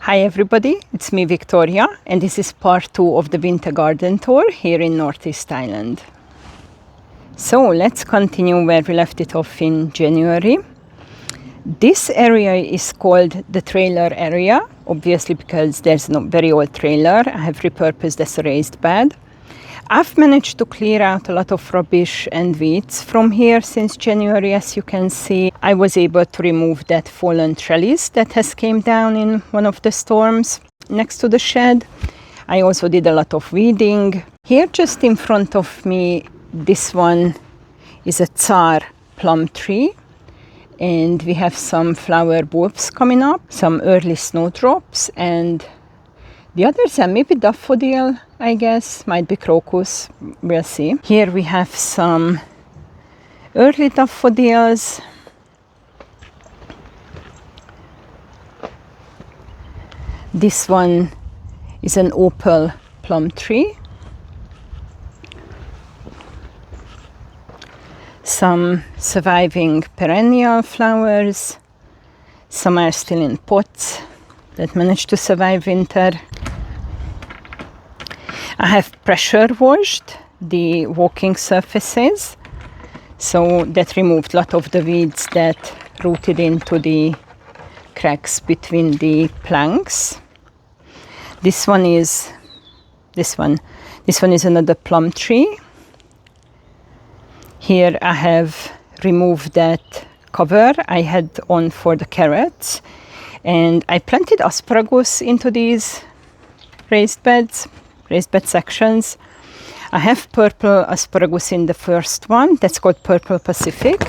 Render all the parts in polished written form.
Hi everybody, it's me Victoria, and this is part 2 of the winter garden tour here in Northeast Thailand. So let's continue where we left it off in January. This area is called the trailer area, obviously because there's no very old trailer. I have repurposed as a raised bed. I've managed to clear out a lot of rubbish and weeds from here since January. As you can see, I was able to remove that fallen trellis that has came down in one of the storms next to the shed. I also did a lot of weeding. Here just in front of me, this one is a Tsar plum tree. And we have some flower bulbs coming up, some early snowdrops, and the others are maybe daffodil, I guess, might be crocus, we'll see. Here we have some early daffodils. This one is an opal plum tree. Some surviving perennial flowers. Some are still in pots that managed to survive winter. I have pressure washed the walking surfaces, so that removed a lot of the weeds that rooted into the cracks between the planks. This one is another plum tree. Here I have removed that cover I had on for the carrots, and I planted asparagus into these raised bed sections. I have purple asparagus in the first one, that's called Purple Pacific,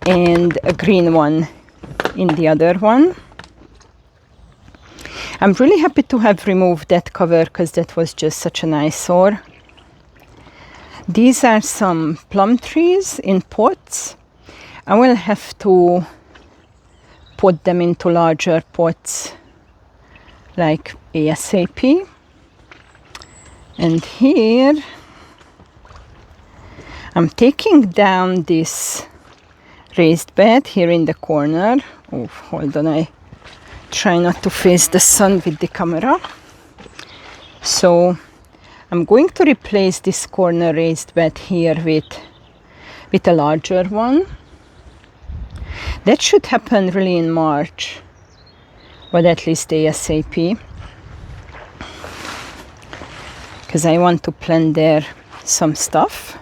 and a green one in the other one. I'm really happy to have removed that cover because that was just such an eyesore. These are some plum trees in pots. I will have to put them into larger pots like ASAP. And here I'm taking down this raised bed here in the corner. Oh, hold on, I try not to face the sun with the camera. So I'm going to replace this corner raised bed here with a larger one. That should happen really in March, but at least ASAP. Because I want to plant there some stuff.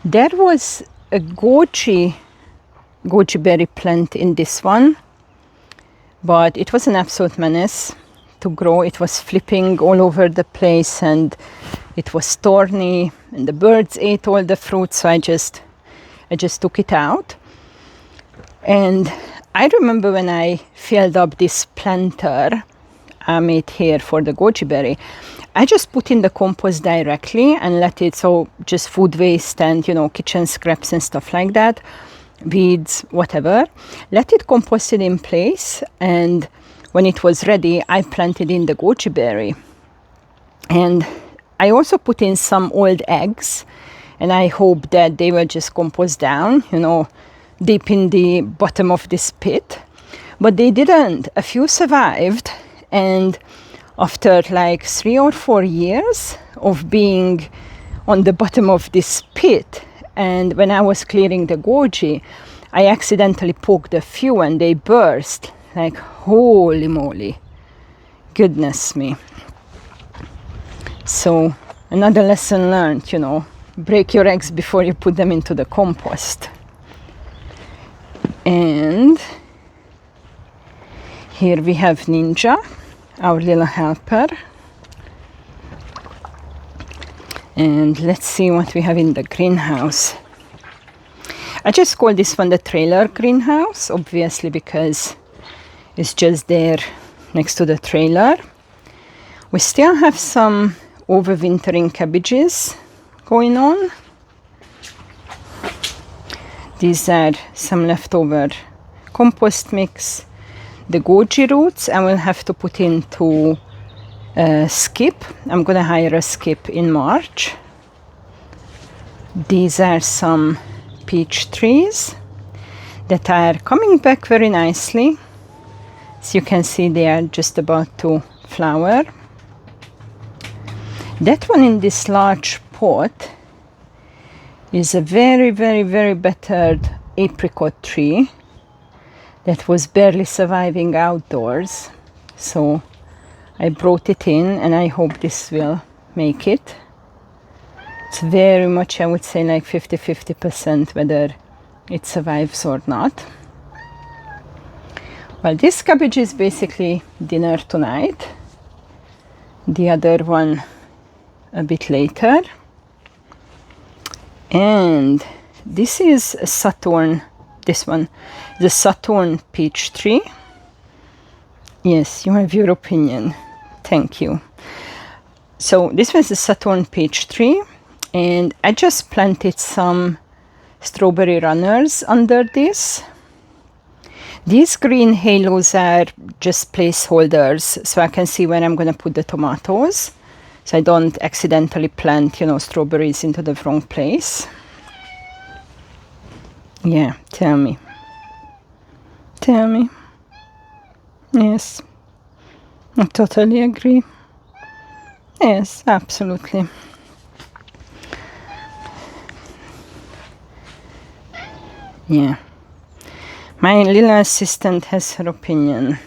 There was a goji berry plant in this one, but it was an absolute menace to grow. It was flipping all over the place and it was thorny and the birds ate all the fruit, so I just took it out. And I remember when I filled up this planter I made here for the goji berry, I just put in the compost directly and let it, so just food waste and kitchen scraps and stuff like that, weeds, whatever, let it compost it in place, and when it was ready I planted in the goji berry. And I also put in some old eggs, and I hope that they will just compost down, deep in the bottom of this pit, but they didn't. A few survived, and after like 3 or 4 years of being on the bottom of this pit, and when I was clearing the goji, I accidentally poked a few and they burst. Like, holy moly, goodness me. So another lesson learned, break your eggs before you put them into the compost. And here we have Ninja, our little helper. And let's see what we have in the greenhouse. I just call this one the trailer greenhouse, obviously because it's just there next to the trailer. We still have some overwintering cabbages going on. These are some leftover compost mix. The goji roots I will have to put into skip. I'm gonna hire a skip in March. These are some peach trees that are coming back very nicely. As you can see, they are just about to flower. That one in this large pot is a very, very, very battered apricot tree that was barely surviving outdoors. So I brought it in, and I hope this will make it. It's very much, I would say, like 50-50% whether it survives or not. Well, this cabbage is basically dinner tonight. The other one a bit later. And this is a Saturn, this one, the Saturn peach tree. Yes, you have your opinion. Thank you. So this was the Saturn peach tree, and I just planted some strawberry runners under this. These green halos are just placeholders, so I can see where I'm going to put the tomatoes, so I don't accidentally plant, strawberries into the wrong place. Yeah, tell me. Tell me. Yes, I totally agree. Yes, absolutely. Yeah. My little assistant has her opinion.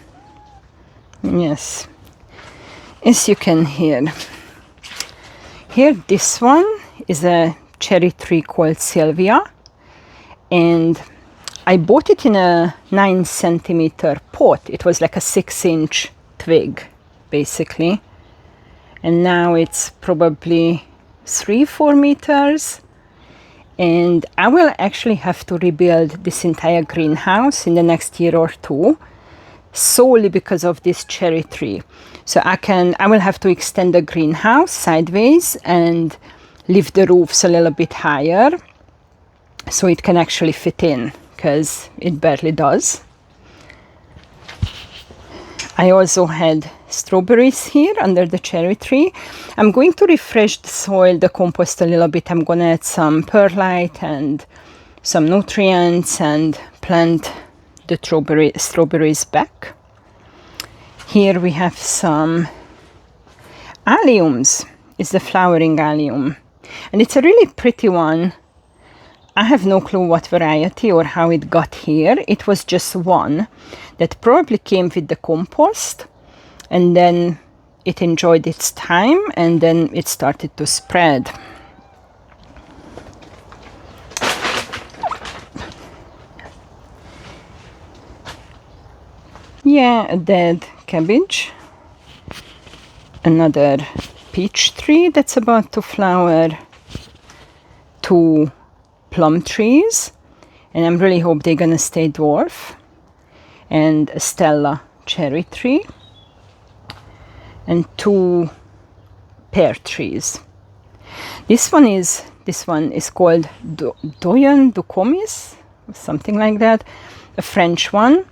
Yes. As you can hear. Here, this one is a cherry tree called Sylvia. And I bought it in a 9-centimeter pot. It was like a 6-inch twig, basically. And now it's probably 3-4 meters. And I will actually have to rebuild this entire greenhouse in the next year or two, solely because of this cherry tree. So I will have to extend the greenhouse sideways and lift the roofs a little bit higher so it can actually fit in, because it barely does. I also had strawberries here under the cherry tree. I'm going to refresh the soil, the compost a little bit. I'm going to add some perlite and some nutrients and plant the strawberries back. Here we have some alliums. It's the flowering allium, and it's a really pretty one. I have no clue what variety or how it got here. It was just one that probably came with the compost, and then it enjoyed its time, and then it started to spread. Yeah, a dead cabbage. Another peach tree that's about to flower. 2 plum trees, and I really hope they're gonna stay dwarf. And a Stella cherry tree. And 2 pear trees. This one is called Doyen Ducomis, something like that, a French one.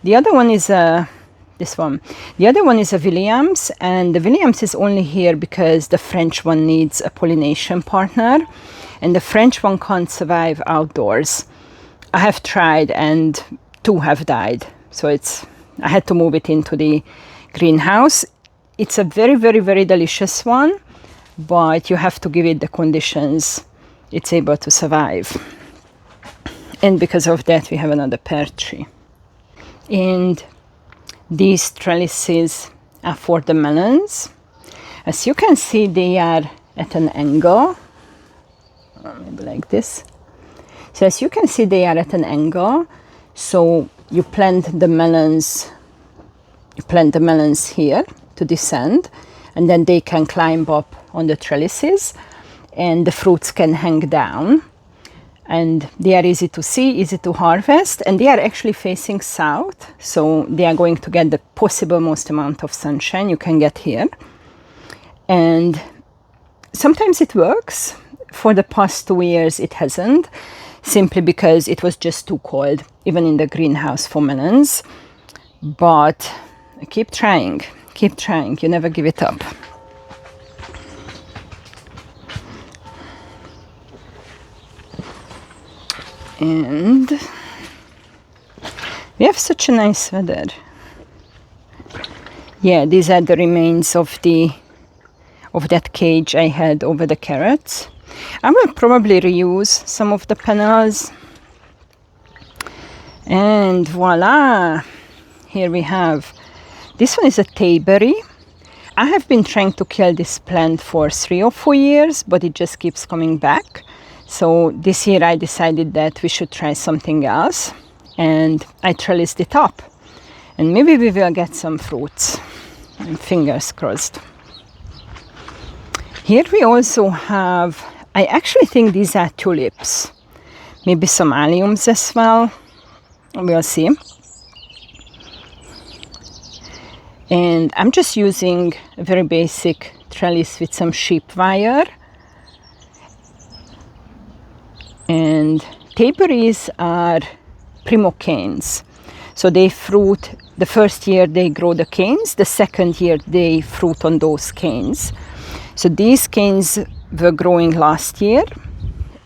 The other one is this one. The other one is a Williams, and the Williams is only here because the French one needs a pollination partner, and the French one can't survive outdoors. I have tried, and 2 have died, so I had to move it into the greenhouse. It's a very, very, very delicious one, but you have to give it the conditions it's able to survive. And because of that, we have another pear tree. And these trellises are for the melons. As you can see, they are at an angle, maybe like this. So as you can see, they are at an angle. So you plant the melons here to descend, and then they can climb up on the trellises, and the fruits can hang down. And they are easy to see, easy to harvest, and they are actually facing south, so they are going to get the possible most amount of sunshine you can get here. And sometimes it works. For the past 2 years it hasn't, simply because it was just too cold, even in the greenhouse for melons. But keep trying, you never give it up. And we have such a nice weather. Yeah, these are the remains of that cage I had over the carrots. I will probably reuse some of the panels. And voila, here we have, this one is a tayberry. I have been trying to kill this plant for 3 or 4 years, but it just keeps coming back. So this year I decided that we should try something else, and I trellised it up. And maybe we will get some fruits. And fingers crossed. Here we also have, I actually think these are tulips. Maybe some alliums as well. We'll see. And I'm just using a very basic trellis with some sheep wire. And tayberries are primo canes. So they fruit, the first year they grow the canes, the second year they fruit on those canes. So these canes were growing last year,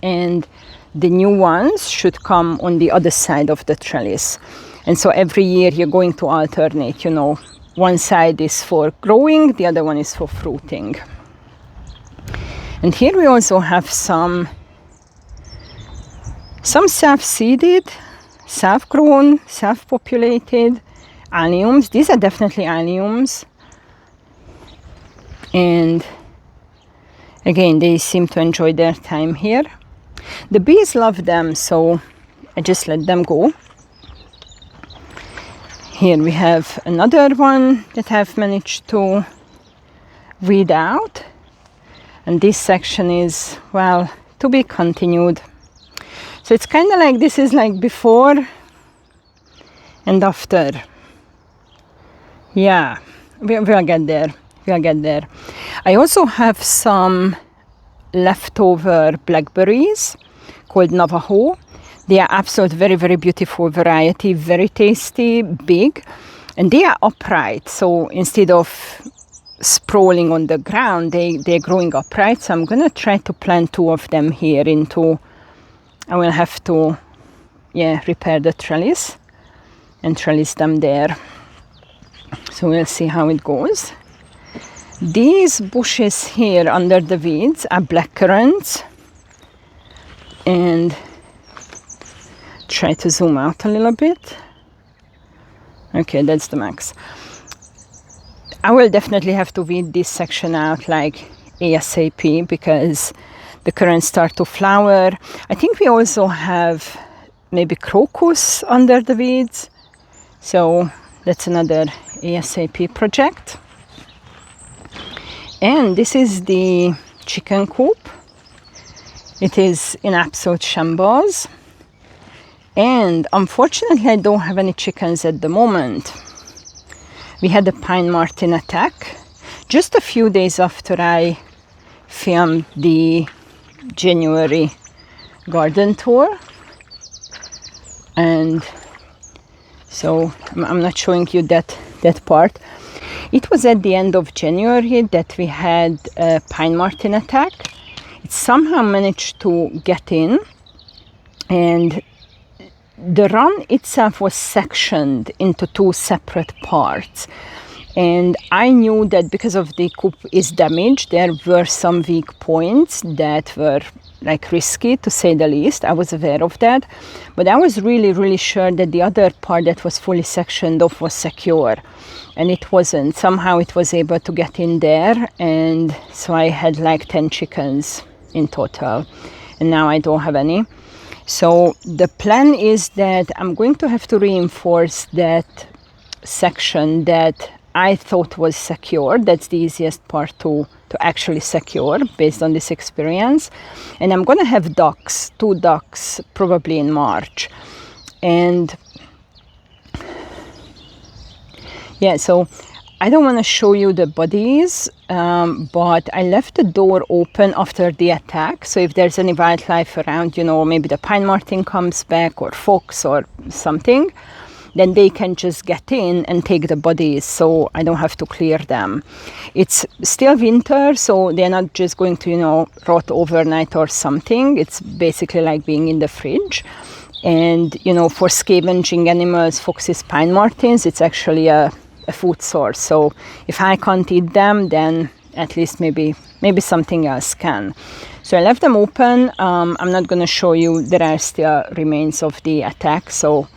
and the new ones should come on the other side of the trellis. And so every year you're going to alternate, you know, one side is for growing, the other one is for fruiting. And here we also have some self-seeded, self-grown, self-populated alliums. These are definitely alliums. And again, they seem to enjoy their time here. The bees love them, so I just let them go. Here we have another one that I've managed to weed out. And this section is, well, to be continued. So it's kind of like, this is like before and after. Yeah, we'll get there. We'll get there. I also have some leftover blackberries called Navajo. They are absolute very, very beautiful variety, very tasty, big, and they are upright. So instead of sprawling on the ground, they're growing upright. So I'm gonna try to plant 2 of them here into, I will have to, repair the trellis and trellis them there. So we'll see how it goes. These bushes here under the weeds are blackcurrants, and try to zoom out a little bit. Okay, that's the max. I will definitely have to weed this section out like ASAP because the currants start to flower. I think we also have maybe crocus under the weeds, so that's another ASAP project. And this is the chicken coop. It is in absolute shambles. And unfortunately, I don't have any chickens at the moment. We had a pine marten attack just a few days after I filmed the January garden tour. And so I'm not showing you that part. It was at the end of January that we had a pine marten attack. It somehow managed to get in, and the run itself was sectioned into 2 separate parts. And I knew that because of the coop is damaged, there were some weak points that were like risky, to say the least. I was aware of that, but I was really, really sure that the other part that was fully sectioned off was secure, and it wasn't. Somehow it was able to get in there, and so I had like 10 chickens in total, and now I don't have any. So the plan is that I'm going to have to reinforce that section that I thought was secure. That's the easiest part to actually secure based on this experience. And I'm going to have ducks, 2 ducks, probably in March. And yeah, so I don't want to show you the bodies, but I left the door open after the attack. So if there's any wildlife around, you know, maybe the pine marten comes back or fox or something, then they can just get in and take the bodies, so I don't have to clear them. It's still winter, so they're not just going to, you know, rot overnight or something. It's basically like being in the fridge. And, you know, for scavenging animals, foxes, pine martens, it's actually a a food source. So if I can't eat them, then at least maybe something else can. So I left them open. I'm not going to show you. There are still remains of the attack, so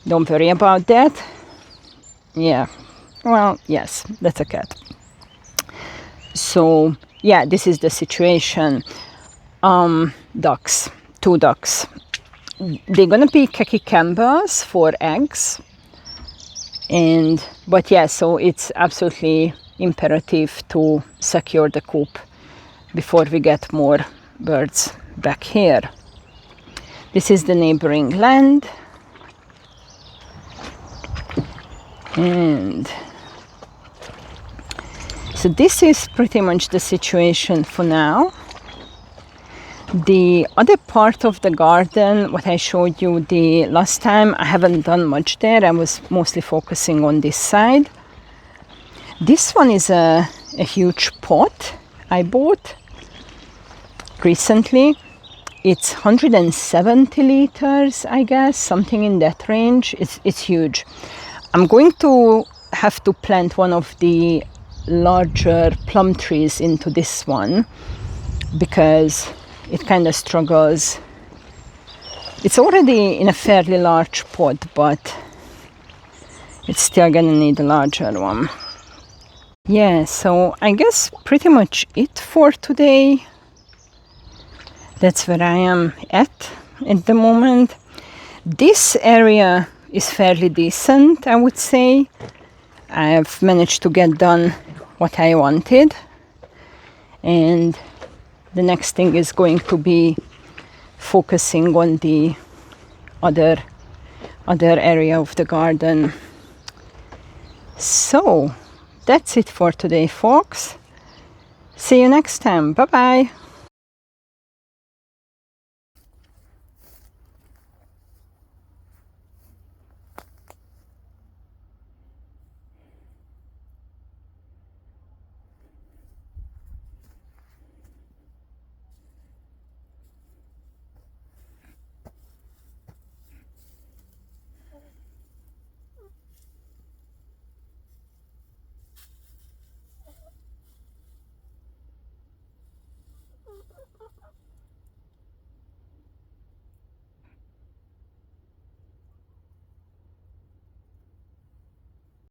don't worry about that. Yeah, well, yes, that's a cat. So yeah, this is the situation. Ducks, 2 ducks. They're gonna be Khaki Campbells for eggs, but yeah, so it's absolutely imperative to secure the coop before we get more birds back here. This is the neighboring land, and so this is pretty much the situation for now. The other part of the garden, what I showed you the last time, I haven't done much there. I was mostly focusing on this side. This one is a huge pot I bought recently. It's 170 liters, I guess, something in that range. It's huge. I'm going to have to plant one of the larger plum trees into this one because it kind of struggles. It's already in a fairly large pot, but it's still gonna need a larger one. Yeah, so I guess pretty much it for today. That's where I am at the moment. This area is fairly decent, I would say. I've managed to get done what I wanted, and the next thing is going to be focusing on the other area of the garden. So that's it for today, folks. See you next time. Bye bye.